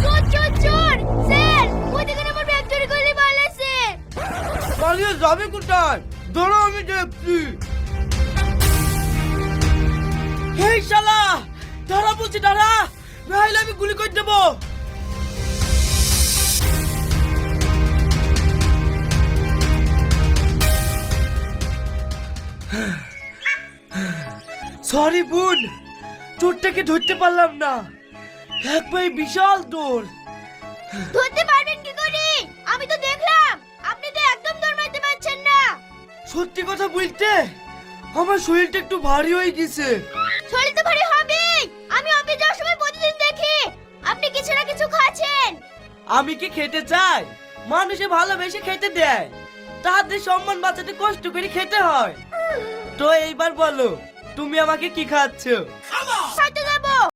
চোর চোর চোর স্যার ওদিকে আমার ব্যাগ চুরি করে পালাছে। পালিয়ে যাবে কোথায়? দাঁড়াও আমি দেখছি। এই শালা দাঁড়া বলছি, দাঁড়া, নাহলে আমি গুলি করে দেবো। সরি বোন, চোরটাকে ধরতে পারলাম না। একবার বিশাল দৌড়। ধরতে পারবেন কি করে? আমি তো দেখলাম আপনি তো একদম দৌড় মারতে পারছেন না। সত্যি কথা বলতে আমার শরীরটা একটু ভারী হয়ে গেছে। শরীর তো ভারী হবেই। আমি অফিস যাওয়ার সময় প্রতিদিন দেখি আপনি কিছু না কিছু খাচ্ছেন। আমি কি খেতে চাই? মানুষে ভালোবেসে খেতে দেয়, তাদের সম্মান বাঁচাতে কষ্ট করে খেতে হয়। তো এইবার বলো তুমি আমাকে কি খাচ্ছ? হয়তো